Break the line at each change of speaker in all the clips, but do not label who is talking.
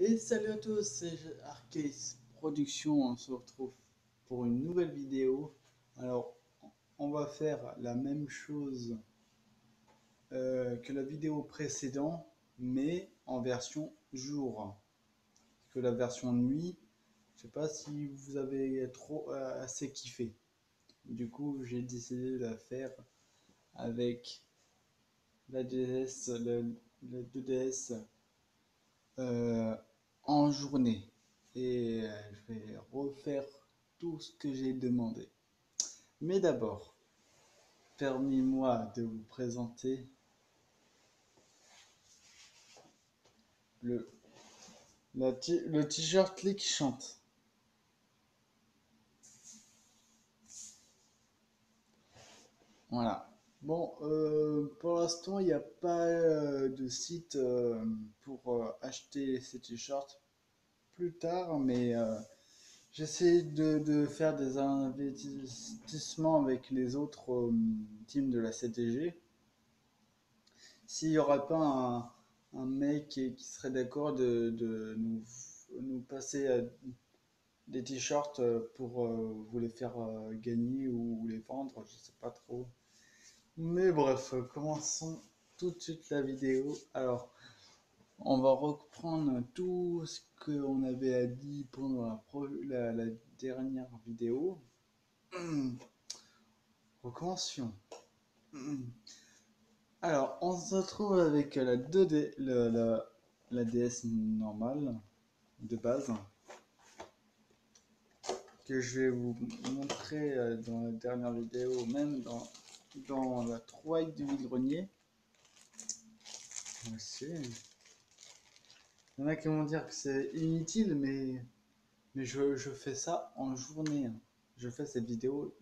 Et salut à tous, c'est Arcase Productions, on se retrouve pour une nouvelle vidéo. Alors, on va faire la même chose que la vidéo précédente, mais en version jour. Parce que la version nuit, je sais pas si vous avez assez kiffé. Du coup, j'ai décidé de la faire avec la DS, le 2DS en journée. Et je vais refaire tout ce que j'ai demandé. Mais d'abord, permis-moi de vous présenter le, le t-shirt Lee qui chante. Voilà. Bon, pour l'instant, il n'y a pas de site pour acheter ces t-shirts plus tard, mais j'essaie de faire des investissements avec les autres teams de la CTG. S'il n'y aurait pas un mec qui serait d'accord de nous passer des t-shirts pour vous les faire gagner ou les vendre, je sais pas trop. Mais bref, commençons tout de suite la vidéo. Alors, on va reprendre tout ce qu'on avait dit pendant la dernière vidéo. Recommencions. Alors, on se retrouve avec la 2D, la DS normale de base que je vais vous montrer dans la dernière vidéo, même dans la 3 du vide-grenier. Voici. Il y en a qui vont dire que c'est inutile, mais je fais ça en journée. Je fais cette vidéo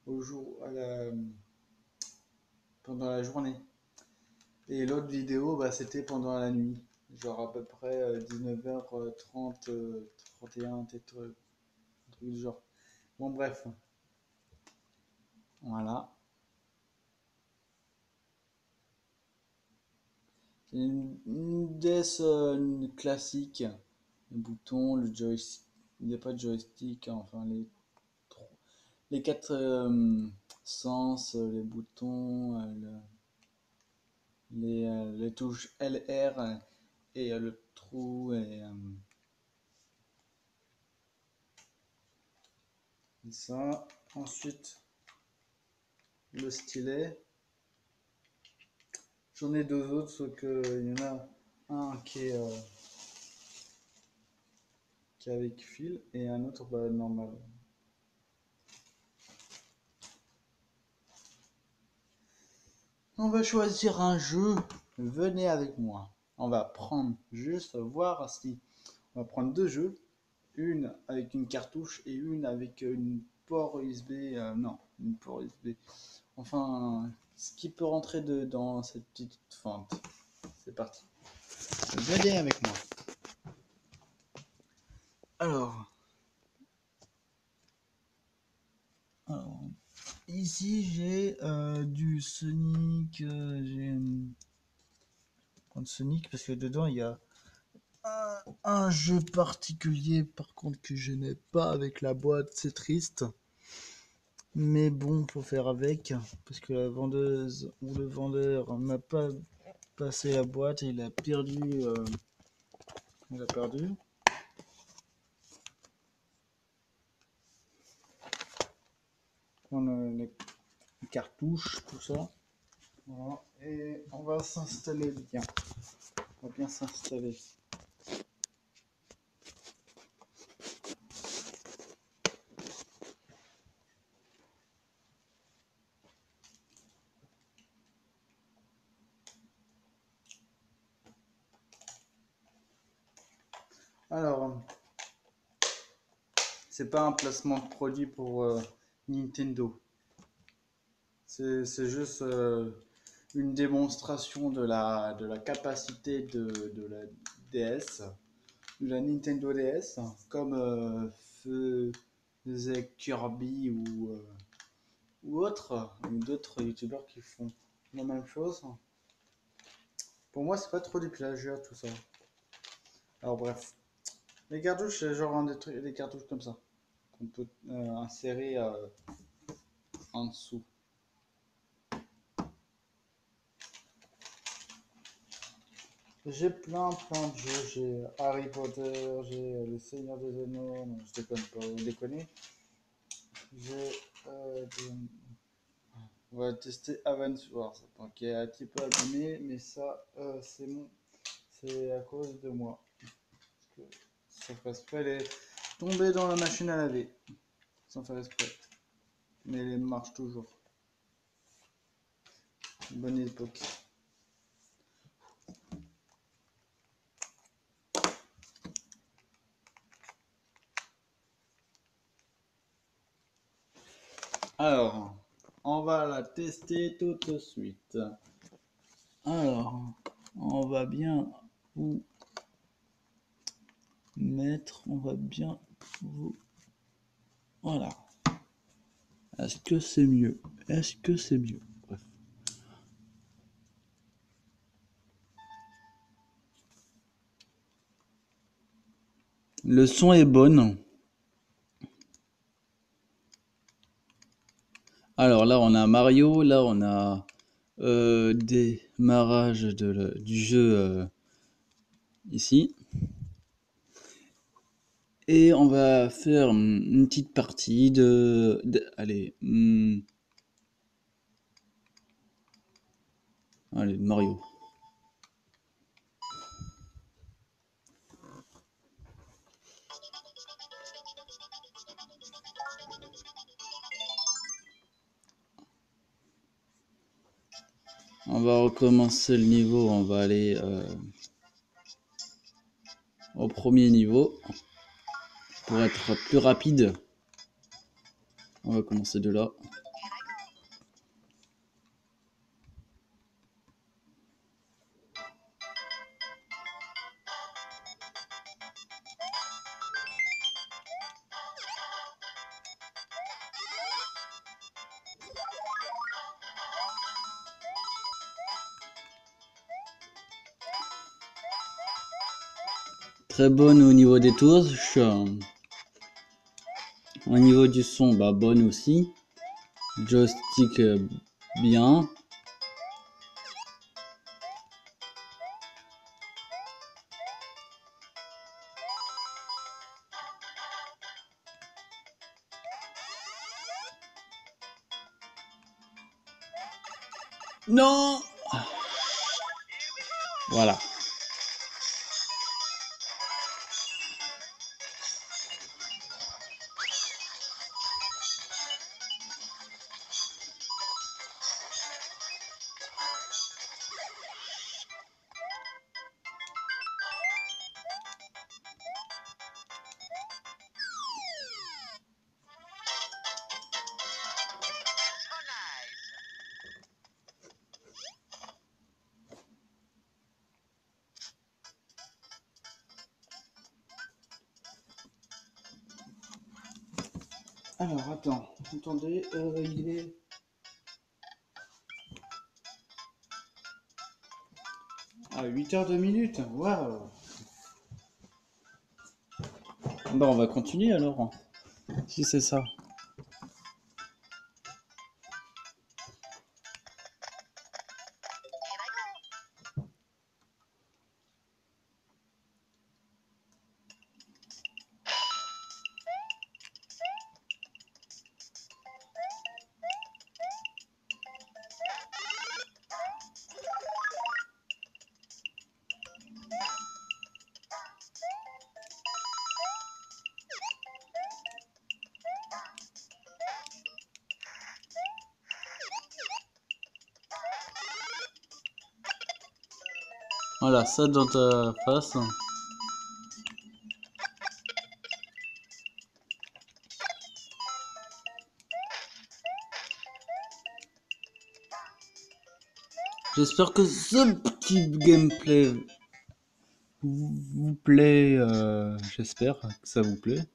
au jour, pendant la journée. Et l'autre vidéo, bah, c'était pendant la nuit. Genre à peu près 19h30, 31, peut-être un truc du genre. Bon, bref. Voilà. C'est une DS classique. Le bouton, le joystick. Il n'y a pas de joystick, hein, enfin les quatre sens, les boutons, les touches LR et le trou et ça. Ensuite, le stylet. J'en ai deux autres, sauf qu'il y en a un qui est avec fil et un autre bah, normal. On va choisir un jeu. Venez avec moi. On va prendre juste voir si on va prendre deux jeux, une avec une cartouche et une avec une port USB. Non, une port USB. Enfin, ce qui peut rentrer dans cette petite fente. C'est parti. Venez avec moi. Alors, ici j'ai du Sonic. J'ai prendre Sonic parce que dedans il y a un jeu particulier par contre que je n'ai pas avec la boîte, c'est triste. Mais bon, faut faire avec parce que la vendeuse ou le vendeur m'a pas passé la boîte et il a perdu. Il a perdu. On a les cartouches, tout ça. Voilà. Et on va s'installer bien. On va bien s'installer. Alors, c'est pas un placement de produit pour Nintendo. C'est juste une démonstration de la capacité de la DS, de la Nintendo DS, comme faisait Kirby ou d'autres youtubeurs qui font la même chose. Pour moi, c'est pas trop du plagiat tout ça. Alors bref, les cartouches, c'est genre des cartouches comme ça qu'on peut insérer en dessous. J'ai plein de jeux. J'ai Harry Potter, j'ai Le Seigneur des Anneaux. Non, je déconne pas, vous déconnez. J'ai. On va tester Advance Wars, qui est un petit peu abîmé, mais ça, c'est à cause de moi. Parce que ça fait exprès, elle est tombée dans la machine à laver, sans faire exprès. Mais elle marche toujours. Bonne époque. Alors, on va la tester tout de suite. Alors, on va bien vous mettre, on va bien vous... Voilà. Est-ce que c'est mieux? Est-ce que c'est mieux? Bref. Le son est bon. Alors là, on a Mario, là, on a démarrage du jeu ici. Et on va faire une petite partie allez, allez, Mario. On va recommencer le niveau, on va aller au premier niveau pour être plus rapide. On va commencer de là. Très bonne au niveau des touches. Au niveau du son, bah bonne aussi. Joystick bien. Non! Voilà. Alors, attendez, il est... Ah, 8h 2 minutes, waouh! Bon, on va continuer alors, si c'est ça. Voilà, ça dans ta face. J'espère que ce petit gameplay vous plaît. J'espère que ça vous plaît.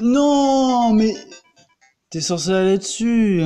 Non, mais t'es censé aller dessus.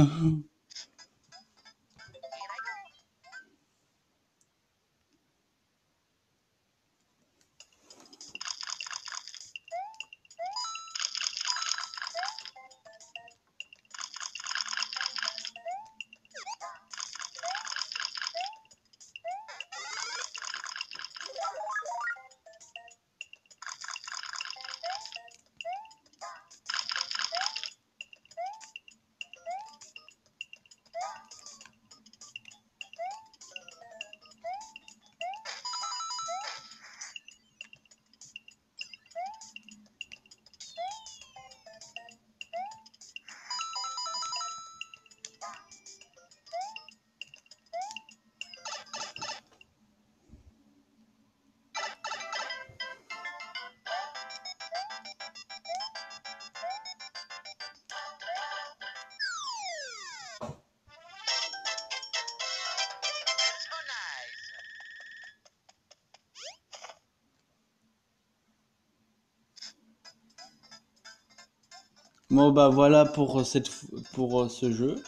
Bon bah voilà pour ce jeu.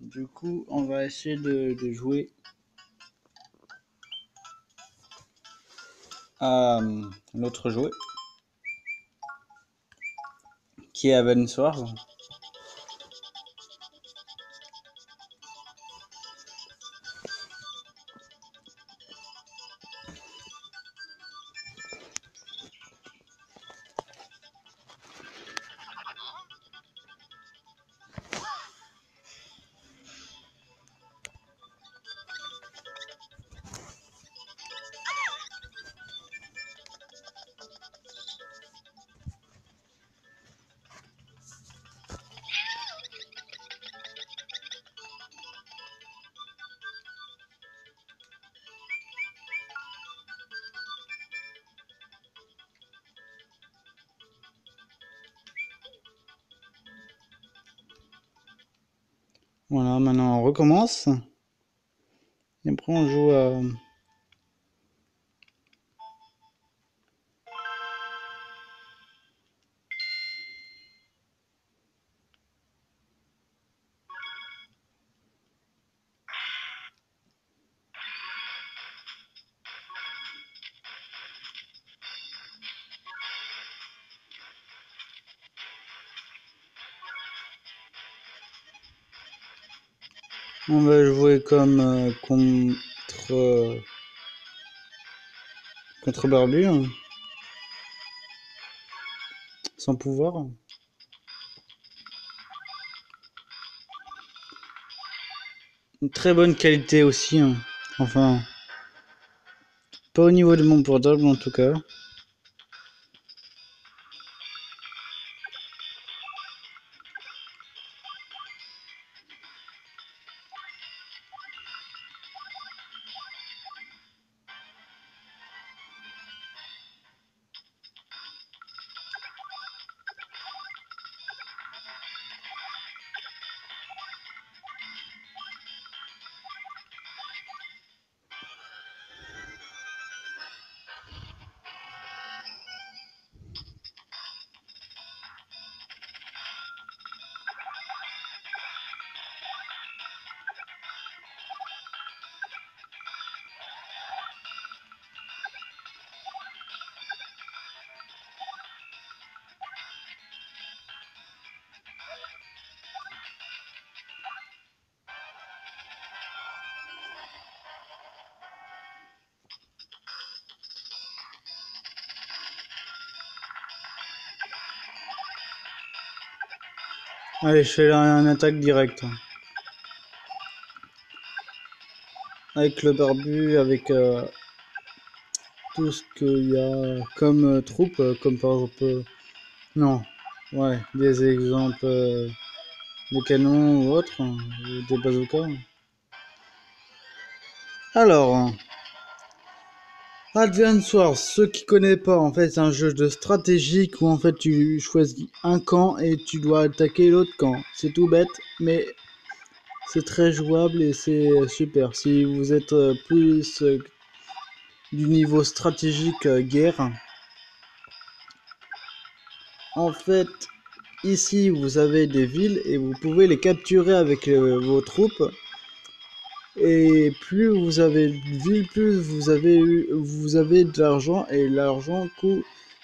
Du coup, on va essayer de jouer à l'autre jouet qui est Advance. Voilà, maintenant on recommence. Et après on joue à... On va jouer comme contre Barbu, hein, sans pouvoir. Une très bonne qualité aussi, hein. Enfin, pas au niveau de mon portable en tout cas. Allez, je fais là une attaque directe. Avec le barbu, avec tout ce qu'il y a comme troupe, comme par exemple... non, ouais, des exemples de canons ou autres, ou des bazookas. Alors, Advance Wars, ceux qui connaissent pas, en fait, c'est un jeu de stratégique où en fait tu choisis un camp et tu dois attaquer l'autre camp. C'est tout bête, mais c'est très jouable et c'est super. Si vous êtes plus du niveau stratégique guerre, en fait, ici vous avez des villes et vous pouvez les capturer avec vos troupes. Et plus vous avez de villes, plus vous avez de l'argent, et l'argent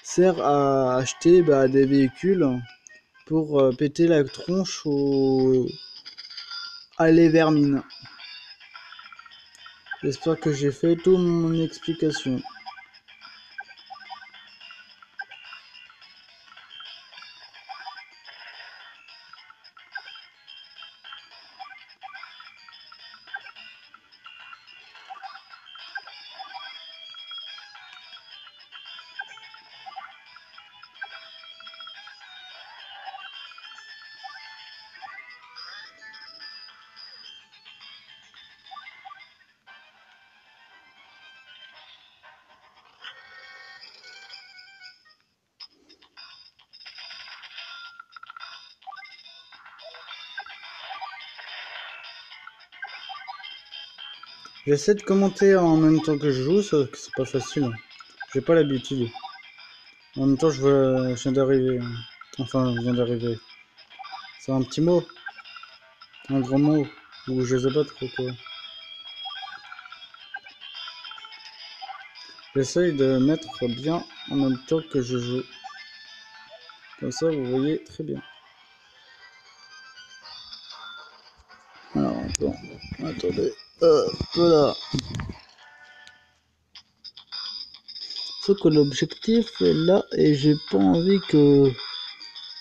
sert à acheter des véhicules pour péter la tronche à les vermines. J'espère que j'ai fait toute mon explication. J'essaie de commenter en même temps que je joue, sauf que c'est pas facile. J'ai pas l'habitude. En même temps, je viens d'arriver. Enfin, je viens d'arriver. C'est un petit mot. Un gros mot. Ou je sais pas trop quoi. J'essaye de mettre bien en même temps que je joue. Comme ça, vous voyez très bien. Alors, bon, attendez. Voilà. Sauf que l'objectif est là et j'ai pas envie que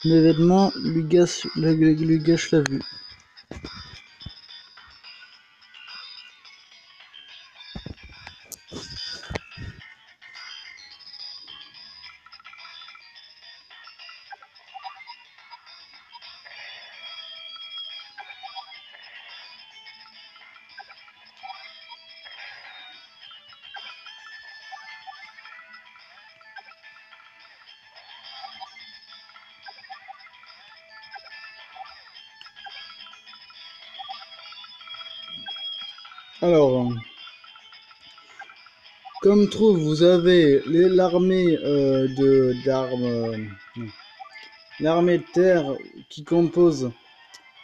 l'événement lui gâche la vue. Alors, comme trouve, vous avez l'armée l'armée de terre qui compose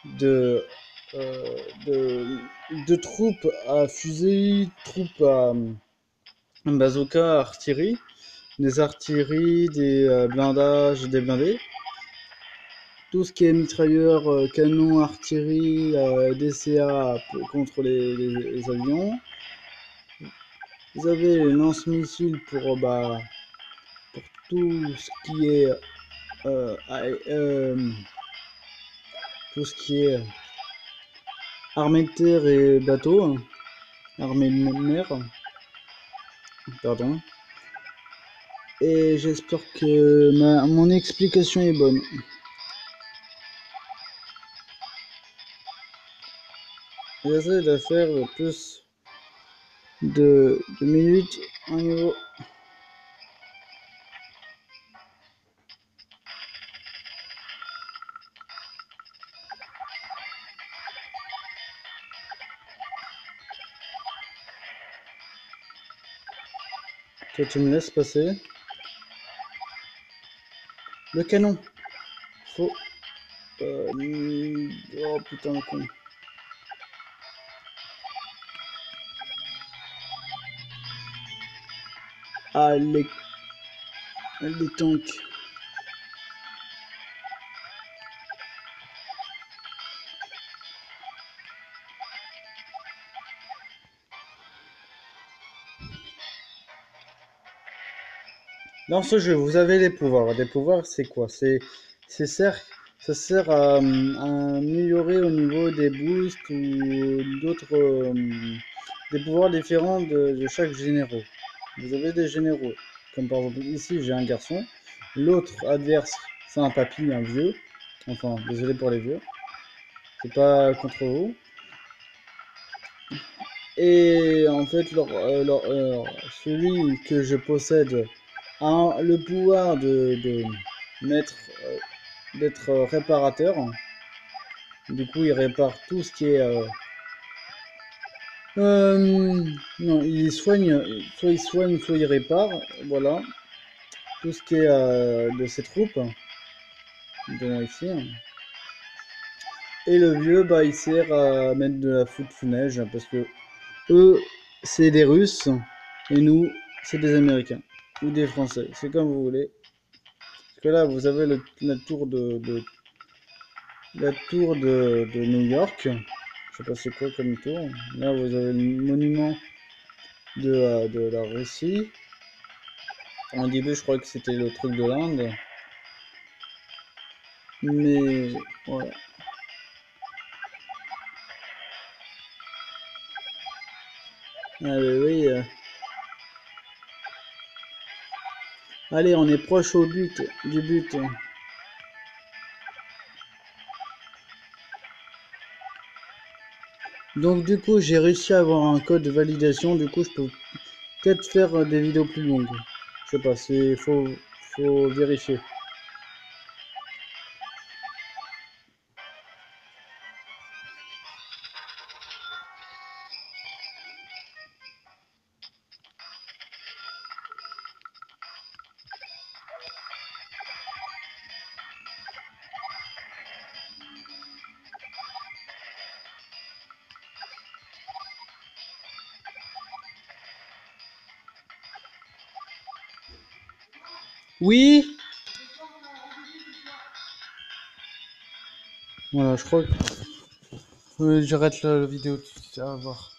de, de troupes à fusée, troupes à bazooka, artillerie, des artilleries, des blindages, des blindés. Tout ce qui est mitrailleur, canon, artillerie, DCA contre les avions. Vous avez les lance-missiles pour tout ce qui est tout ce qui est armée de terre et bateau, armée de mer, pardon. Et j'espère que mon explication est bonne. J'essaie de faire le plus de minutes au niveau. Toi, tu me laisses passer. Le canon. Faut. Oh putain de con. Ah, les tanks. Dans ce jeu, vous avez des pouvoirs. Des pouvoirs, c'est quoi? Ça sert à améliorer au niveau des boosts ou d'autres des pouvoirs différents de chaque généraux. Vous avez des généraux, comme par exemple ici j'ai un garçon, l'autre adverse c'est un papy, un vieux. Enfin, désolé pour les vieux, c'est pas contre vous. Et en fait, celui que je possède a le pouvoir de mettre d'être réparateur. Du coup, il répare tout ce qui est non, il soigne, soit il répare, voilà, tout ce qui est de ses troupes. dont ici. Et le vieux, bah, il sert à mettre de la foudre-neige parce que eux, c'est des Russes et nous, c'est des Américains ou des Français. C'est comme vous voulez. Parce que là, vous avez la tour de New York. Je sais pas c'est quoi comme tour. Là, vous avez le monument de la Russie. Au début, je crois que c'était le truc de l'Inde. Mais voilà. Ah oui, oui. Allez, on est proche du but. Donc du coup, j'ai réussi à avoir un code de validation. Du coup, je peux peut-être faire des vidéos plus longues. Je sais pas, faut vérifier. Oui. Voilà, je crois que j'arrête la vidéo. À voir.